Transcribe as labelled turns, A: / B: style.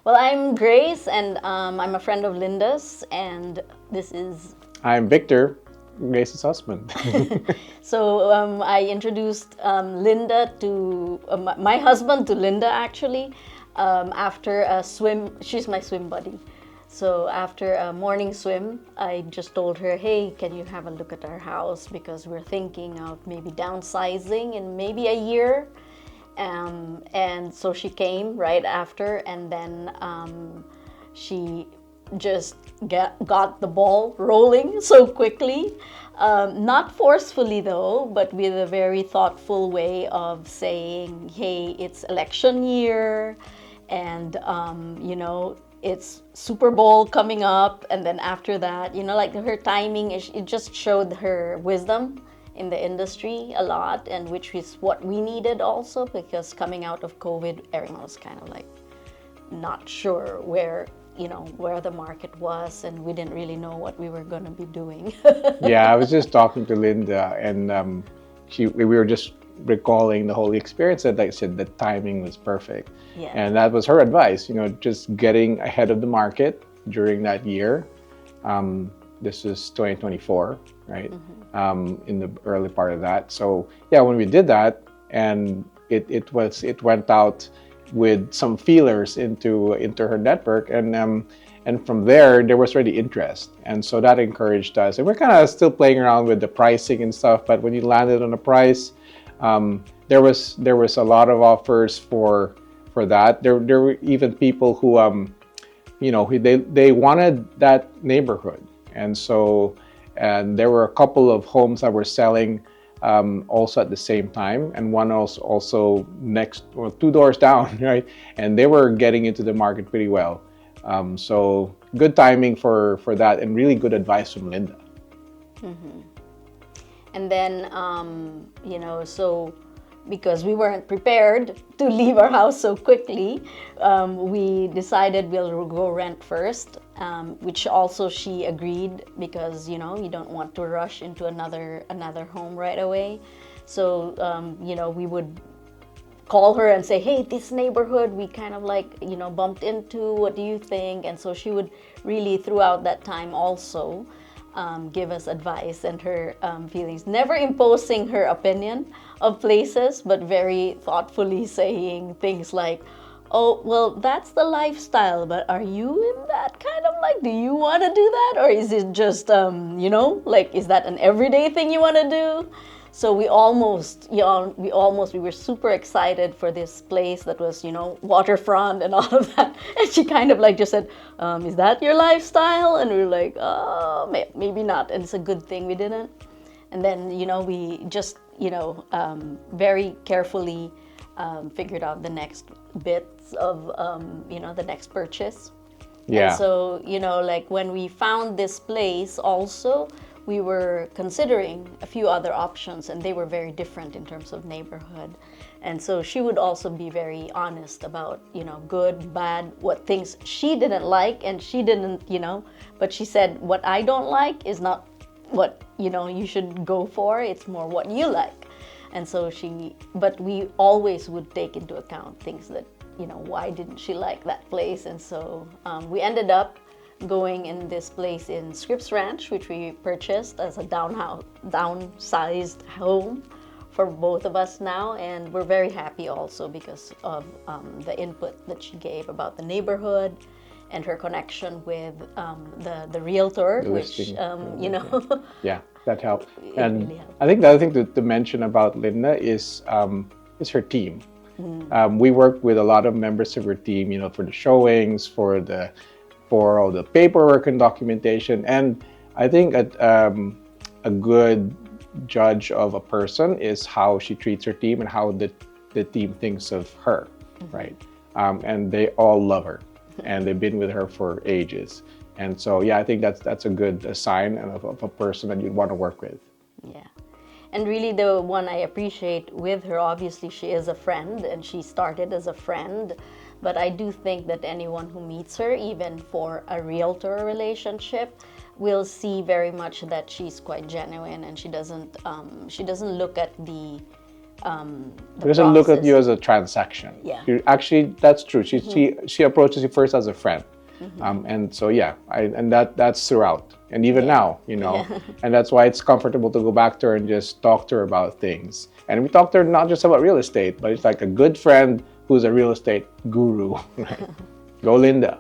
A: Well, I'm Grace, and I'm a friend of Linda's, and this is...
B: I'm Victor, Grace's husband.
A: So I introduced Linda to my husband to Linda, actually, after a swim. She's my swim buddy. So after a morning swim, I just told her, hey, can you have a look at our house, because we're thinking of maybe downsizing in maybe a year. And so she came right after, and then she just got the ball rolling so quickly. Not forcefully though, but with a very thoughtful way of saying, hey, it's election year, and it's Super Bowl coming up, and then after that, like her timing, it just showed her wisdom in the industry a lot, and which is what we needed also, because coming out of COVID, everyone was kind of like not sure where the market was, and we didn't really know what we were going to be doing.
B: Yeah, I was just talking to Linda, and we were just recalling the whole experience, that, like I said, the timing was perfect.
A: Yeah.
B: And that was her advice, just getting ahead of the market during that year. This is 2024, right? Mm-hmm. In the early part of that. So yeah, when we did that, and it went out with some feelers into her network, and from there was already interest, and so that encouraged us. And we're kind of still playing around with the pricing and stuff, but when you landed on a price, there was a lot of offers for that. There were even people who they wanted that neighborhood, and there were a couple of homes that were selling also at the same time, and one also next, or 2 doors down, right? And they were getting into the market pretty well. So good timing for that, and really good advice from Linda.
A: Mm-hmm. And then, so because we weren't prepared to leave our house so quickly, we decided we'll go rent first, which also she agreed, because you don't want to rush into another home right away. So we would call her and say, hey, this neighborhood we kind of bumped into, what do you think? And so she would really, throughout that time also, give us advice and her feelings, never imposing her opinion of places, but very thoughtfully saying things like, oh, well, that's the lifestyle, but are you in that kind of do you want to do that? Or is it just, is that an everyday thing you want to do? So we were super excited for this place that was, waterfront and all of that. And she kind of just said, is that your lifestyle? And we were like, oh, maybe not. And it's a good thing we didn't. And then, we just, very carefully figured out the next bits of, the next purchase.
B: Yeah.
A: And so, when we found this place also, we were considering a few other options, and they were very different in terms of neighborhood. And so she would also be very honest about, good, bad, what things she didn't like, and she didn't, but she said, what I don't like is not what, you should go for, it's more what you like. And so but we always would take into account things that, why didn't she like that place? And so we ended up going in this place in Scripps Ranch, which we purchased as a downsized home for both of us now, and we're very happy also because of the input that she gave about the neighborhood and her connection with the Realtor, which
B: Yeah, that helped. And
A: really helped.
B: I think the other thing to mention about Linda is her team. Mm. We work with a lot of members of her team, for the showings, for all the paperwork and documentation. And I think a good judge of a person is how she treats her team and how the team thinks of her, mm-hmm. right? And they all love her, and they've been with her for ages. And so, yeah, I think that's a good sign of a person that you'd want to work with.
A: Yeah. And really the one I appreciate with her, obviously she is a friend, and she started as a friend. But I do think that anyone who meets her, even for a realtor relationship, will see very much that she's quite genuine, and she doesn't look at the
B: She doesn't look at you as a transaction.
A: Yeah.
B: Actually, that's true. She approaches you first as a friend. And so yeah, and that's throughout, and even now, and that's why it's comfortable to go back to her and just talk to her about things. And we talk to her not just about real estate, but it's like a good friend who's a real estate guru. Right? Go Linda.